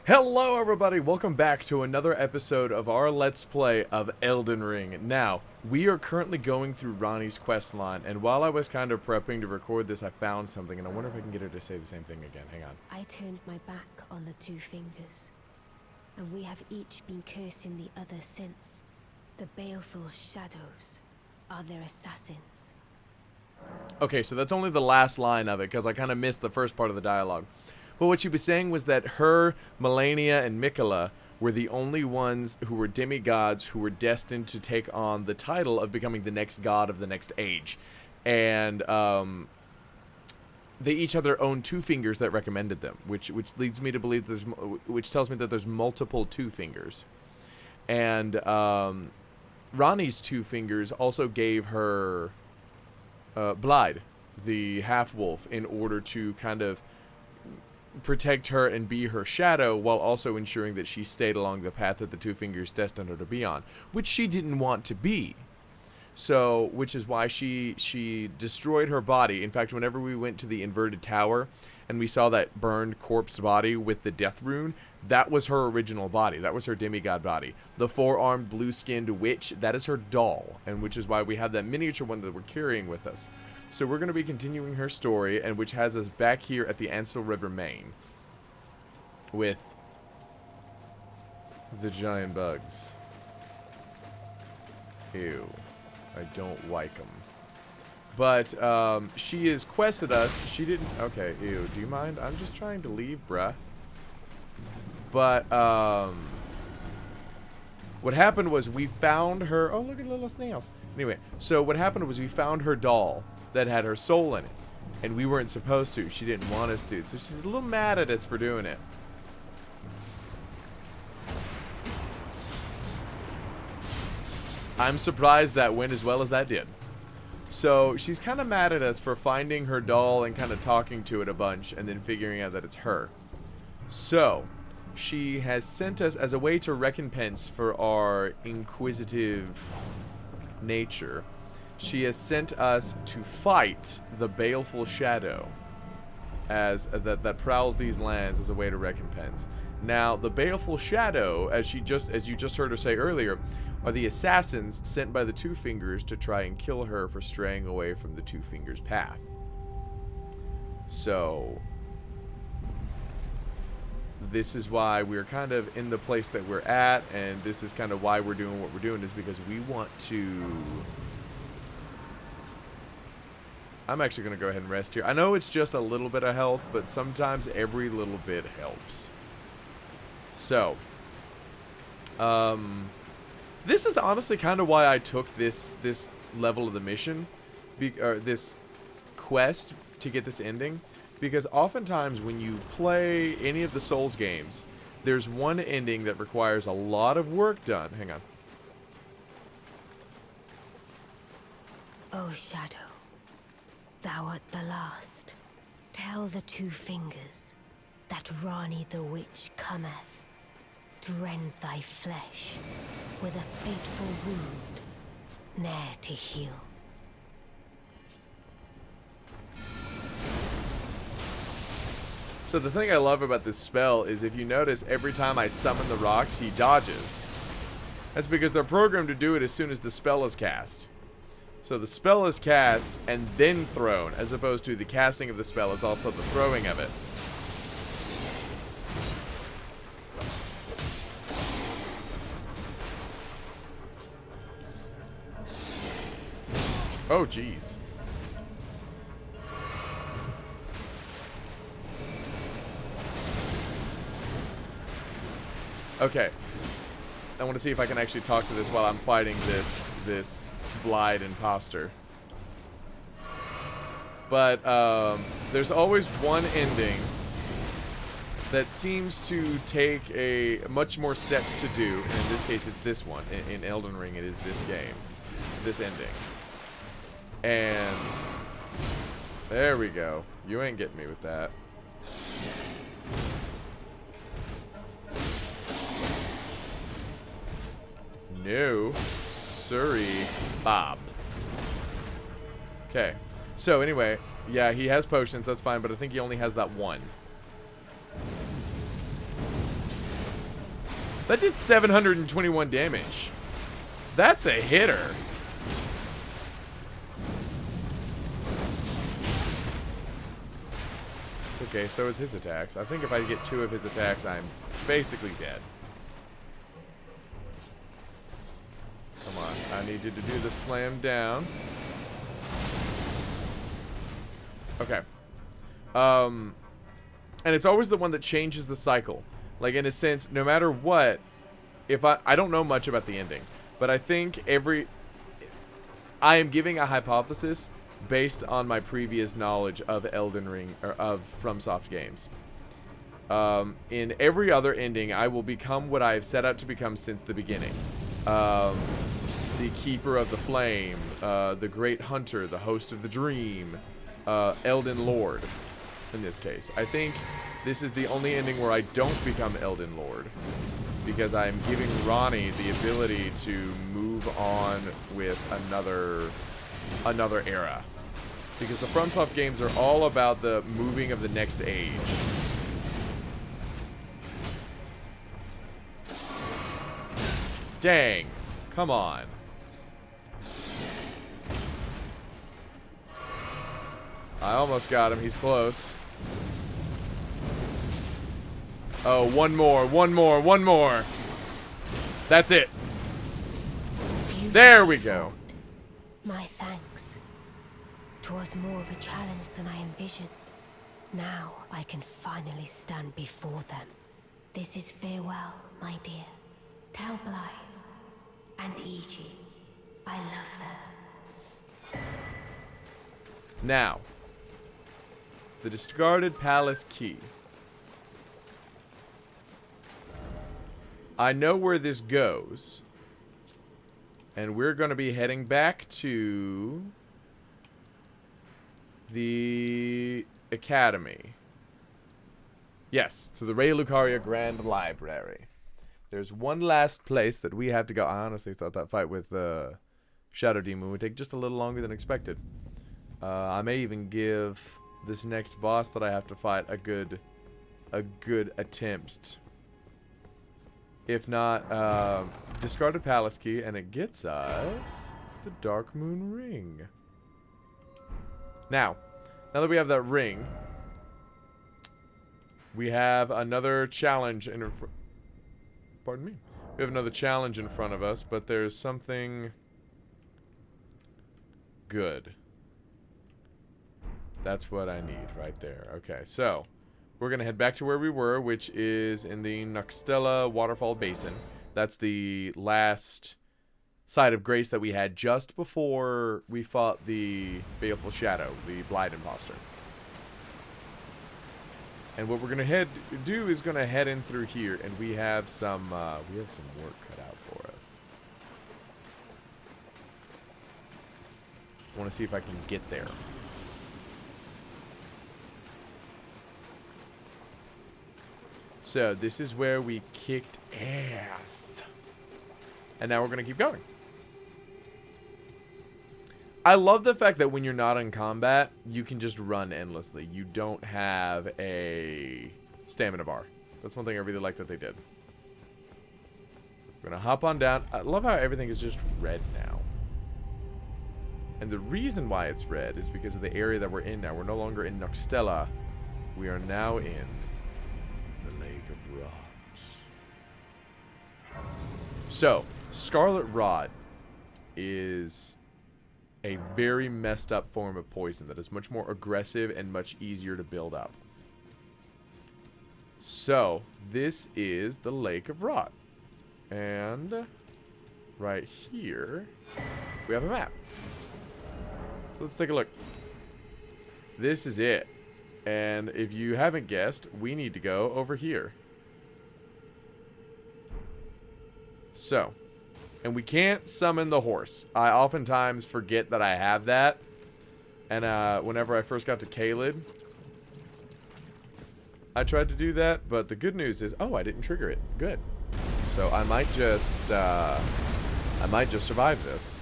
Hello everybody, welcome back to another episode of our Let's Play of Elden Ring. Now, we are currently going through Ranni's questline, and while I was kind of prepping to record this, I found something, and I wonder if I can get her to say the same thing again. Hang on. I turned my back on the two fingers, and we have each been cursing the other since. The baleful shadows are their assassins. Okay, so that's only the last line of it, because I kind of missed the first part of the dialogue. But what she was saying was that her, Melania, and Mikola were the only ones who were demigods who were destined to take on the title of becoming the next god of the next age. And they each had their own two fingers that recommended them, which leads me to believe which tells me that there's multiple two fingers. And Ranni's two fingers also gave her Blide, the half-wolf, in order to kind of protect her and be her shadow, while also ensuring that she stayed along the path that the two fingers destined her to be on, which she didn't want to be. So, which is why she destroyed her body. In fact, whenever we went to the inverted tower and we saw that burned corpse body with the death rune, that was her original body. That was her demigod body. The four-armed, blue-skinned witch, that is her doll, and which is why we have that miniature one that we're carrying with us. So we're going to be continuing her story, and which has us back here at the Astel River main with the giant bugs. Ew. I don't like them. But she has quested us. She didn't... Okay, ew. Do you mind? I'm just trying to leave, bruh. But what happened was we found her... Oh, look at little snails. Anyway, so what happened was we found her doll that had her soul in it, and we weren't supposed to. She didn't want us to, so she's a little mad at us for doing it. I'm surprised that went as well as that did. So she's kind of mad at us for finding her doll and kind of talking to it a bunch and then figuring out that it's her. So she has sent us, as a way to recompense for our inquisitive nature, she has sent us to fight the baleful shadow as that prowls these lands as a way to recompense. Now, the baleful shadow, as you just heard her say earlier, are the assassins sent by the Two Fingers to try and kill her for straying away from the Two Fingers path. So this is why we're kind of in the place that we're at, and this is kind of why we're doing what we're doing, is because we want to... I'm actually going to go ahead and rest here. I know it's just a little bit of health, but sometimes every little bit helps. So, this is honestly kind of why I took this level of the mission, or this quest, to get this ending. Because oftentimes when you play any of the Souls games, there's one ending that requires a lot of work done. Hang on. O shadow, thou art the last. Tell the Two Fingers that Ranni the witch cometh to rend thy flesh with a fateful wound, ne'er to heal. So the thing I love about this spell is, if you notice, every time I summon the rocks, he dodges. That's because they're programmed to do it as soon as the spell is cast. So the spell is cast and then thrown, as opposed to the casting of the spell is also the throwing of it. Oh, jeez. Okay. I want to see if I can actually talk to this while I'm fighting this Blide imposter. But there's always one ending that seems to take a much more steps to do, and in this case it's this one. In Elden Ring it is this game, this ending. And there we go. You ain't getting me with that. No. Sorry, Bob. Okay. So anyway, yeah, he has potions, that's fine, but I think he only has that one. That did 721 damage. That's a hitter. It's okay, so is his attacks. I think if I get 2 of his attacks, I'm basically dead. Come on, I need you to do the slam down. Okay. And it's always the one that changes the cycle. Like, in a sense, no matter what, if I don't know much about the ending, but I think I am giving a hypothesis based on my previous knowledge of Elden Ring, or of FromSoft games. In every other ending, I will become what I have set out to become since the beginning. The Keeper of the Flame, the Great Hunter, the Host of the Dream, Elden Lord, in this case. I think this is the only ending where I don't become Elden Lord, because I am giving Ranni the ability to move on with another era. Because the FromSoft games are all about the moving of the next age. Dang. Come on. I almost got him. He's close. Oh, one more. That's it. There we go. My thanks. 'Twas more of a challenge than I envisioned. Now I can finally stand before them. This is farewell, my dear. Tell Blythe and Iji I love them. Now, the discarded palace key. I know where this goes. And we're going to be heading back to the academy. Yes, to the Ray Lucaria Grand Library. There's one last place that we have to go. I honestly thought that fight with Shadow Demon would take just a little longer than expected. I may even give this next boss that I have to fight a good attempt. If not, discarded palace key, and it gets us the Dark Moon Ring. Now that we have that ring, we have another challenge in pardon me. We have another challenge in front of us, but there's something good. That's what I need right there. Okay, so we're going to head back to where we were, which is in the Noxtella Waterfall Basin. That's the last site of grace that we had just before we fought the Baleful Shadow, the Blind Imposter. And what we're going to do is going to head in through here, and we have some work cut out for us. I want to see if I can get there. So, this is where we kicked ass. And now we're going to keep going. I love the fact that when you're not in combat, you can just run endlessly. You don't have a stamina bar. That's one thing I really like that they did. We're going to hop on down. I love how everything is just red now. And the reason why it's red is because of the area that we're in now. We're no longer in Noxtella. We are now in the Lake of Rot. So, Scarlet Rot is a very messed up form of poison that is much more aggressive and much easier to build up. So, this is the Lake of Rot. And right here, we have a map. So let's take a look. This is it. And if you haven't guessed, we need to go over here. So, and we can't summon the horse. I oftentimes forget that I have that. And whenever I first got to Caelid, I tried to do that. But the good news is, oh, I didn't trigger it. Good. So I might just survive this.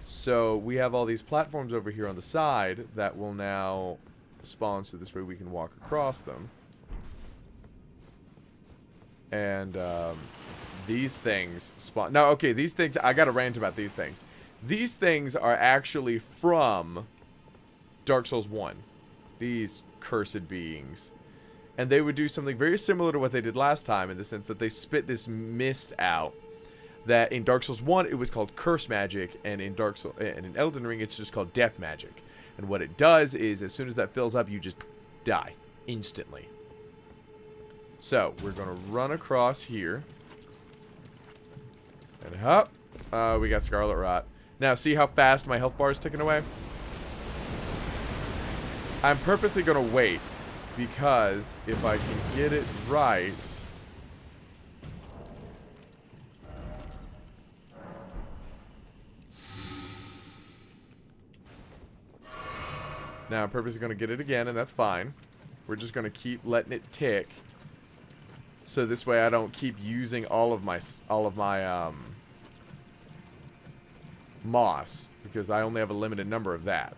So we have all these platforms over here on the side that will now spawn, so this way we can walk across them. And these things spawn. No, okay, these things, I gotta rant about these things. These things are actually from Dark Souls 1. These cursed beings. And they would do something very similar to what they did last time, in the sense that they spit this mist out. That in Dark Souls 1, it was called curse magic, and in Elden Ring, it's just called death magic. And what it does is, as soon as that fills up, you just die instantly. So, we're going to run across here. And hop. We got Scarlet Rot. Now, see how fast my health bar is ticking away? I'm purposely going to wait, because if I can get it right... Now, I'm purposely going to get it again, and that's fine. We're just going to keep letting it tick. So this way I don't keep using all of my moss, because I only have a limited number of that.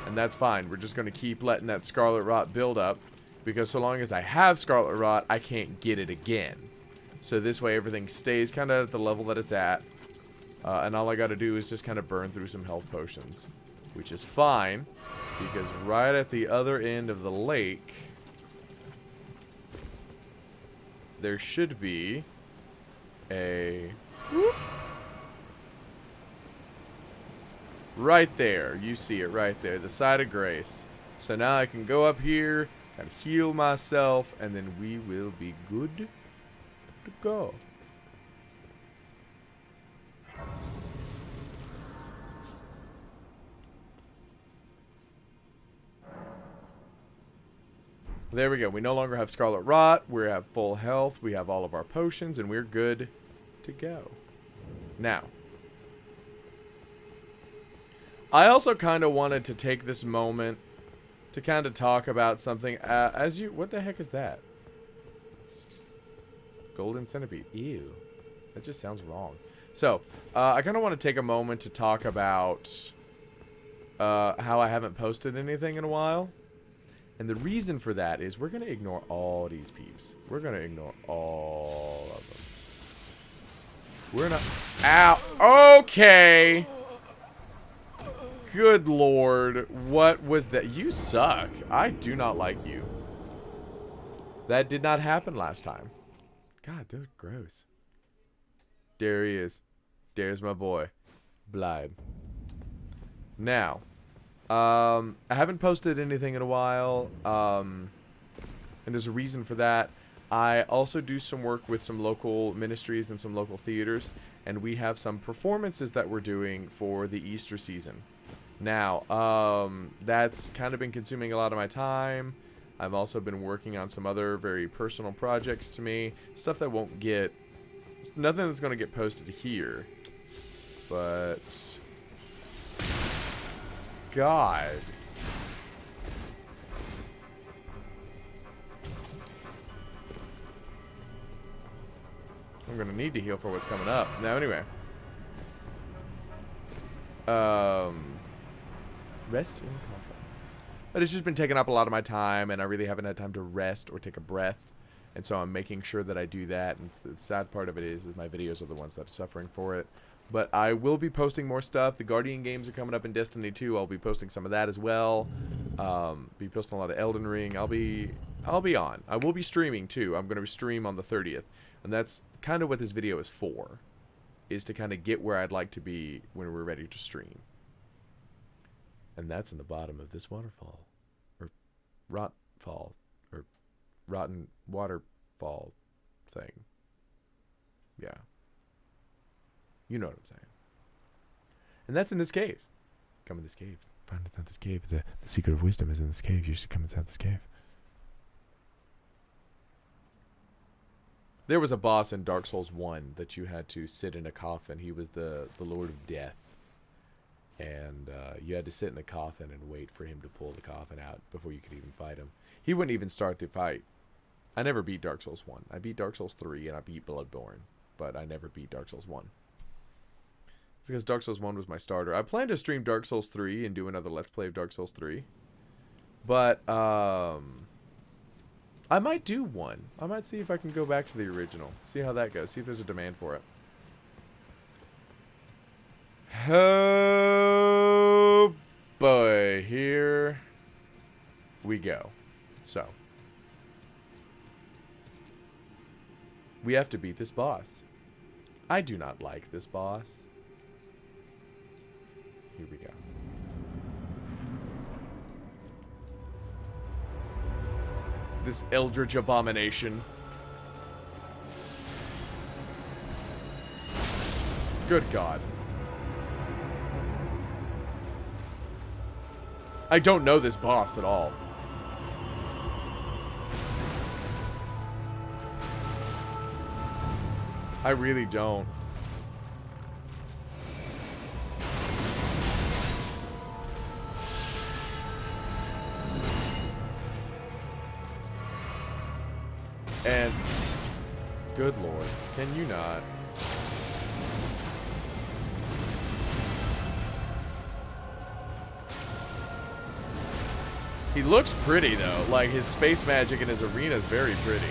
And that's fine. We're just going to keep letting that Scarlet Rot build up, because so long as I have Scarlet Rot, I can't get it again. So this way everything stays kind of at the level that it's at. And all I got to do is just kind of burn through some health potions. Which is fine, because right at the other end of the lake, there should be a... Whoop. Right there. You see it right there. The side of grace. So now I can go up here and heal myself, and then we will be good to go. There we go. We no longer have Scarlet Rot. We have full health. We have all of our potions, and we're good to go. Now, I also kind of wanted to take this moment to kind of talk about something. What the heck is that? Golden centipede. Ew. That just sounds wrong. So, I kind of want to take a moment to talk about how I haven't posted anything in a while. And the reason for that is we're going to ignore all these peeps. We're going to ignore all of them. We're not... Ow! Okay! Good lord. What was that? You suck. I do not like you. That did not happen last time. God, they're gross. There he is. There's my boy. Blybe. Now... I haven't posted anything in a while, and there's a reason for that. I also do some work with some local ministries and some local theaters, and we have some performances that we're doing for the Easter season. Now, that's kind of been consuming a lot of my time. I've also been working on some other very personal projects to me, stuff that won't get, nothing that's going to get posted here, but... God. I'm gonna need to heal for what's coming up. Now, anyway. Rest in coffin. But it's just been taking up a lot of my time, and I really haven't had time to rest or take a breath. And so I'm making sure that I do that. And the sad part of it is my videos are the ones that are suffering for it. But I will be posting more stuff. The Guardian games are coming up in Destiny 2. I'll be posting some of that as well. Be posting a lot of Elden Ring. I'll be on. I will be streaming too. I'm going to stream on the 30th. And that's kind of what this video is for. Is to kind of get where I'd like to be when we're ready to stream. And that's in the bottom of this waterfall. Or rotfall. Or rotten waterfall thing. Yeah. You know what I'm saying. And that's in this cave. Come in this cave. Find inside this cave. The secret of wisdom is in this cave. You should come inside this cave. There was a boss in Dark Souls 1 that you had to sit in a coffin. He was the Lord of Death. And you had to sit in the coffin and wait for him to pull the coffin out before you could even fight him. He wouldn't even start the fight. I never beat Dark Souls 1. I beat Dark Souls 3 and I beat Bloodborne. But I never beat Dark Souls 1. It's because Dark Souls 1 was my starter. I plan to stream Dark Souls 3 and do another Let's Play of Dark Souls 3. But, I I might do one. I might see if I can go back to the original. See how that goes. See if there's a demand for it. Oh boy, here we go. So, we have to beat this boss. I do not like this boss. Here we go. This eldritch abomination. Good God. I don't know this boss at all. I really don't. And good Lord, can you not? He looks pretty though. Like his space magic in his arena is very pretty.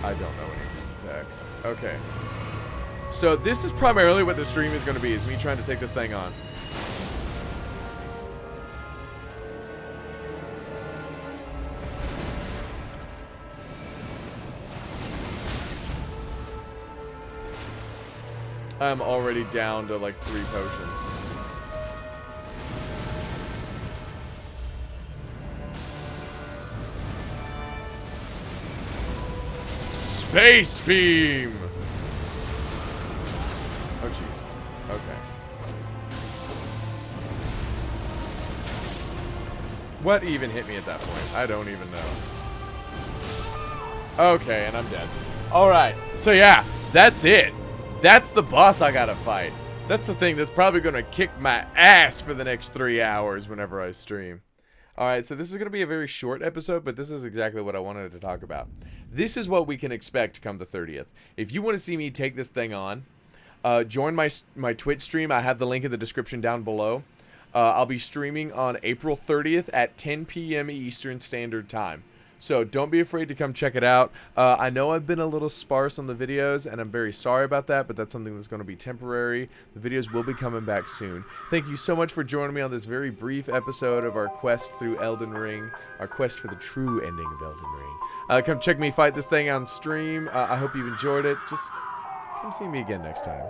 I don't know any of these attacks. Okay. So this is primarily what the stream is going to be, is me trying to take this thing on. I'm already down to like 3 potions. Space beam! Oh jeez. Okay. What even hit me at that point? I don't even know. Okay, and I'm dead. Alright, so yeah, that's it. That's the boss I gotta fight. That's the thing that's probably gonna kick my ass for the next 3 hours whenever I stream. Alright, so this is gonna be a very short episode, but this is exactly what I wanted to talk about. This is what we can expect come the 30th. If you want to see me take this thing on, join my Twitch stream. I have the link in the description down below. I'll be streaming on April 30th at 10 p.m. Eastern Standard Time. So don't be afraid to come check it out. I know I've been a little sparse on the videos, and I'm very sorry about that, but that's something that's going to be temporary. The videos will be coming back soon. Thank you so much for joining me on this very brief episode of our quest through Elden Ring, our quest for the true ending of Elden Ring. Come check me fight this thing on stream. I hope you've enjoyed it. Just come see me again next time.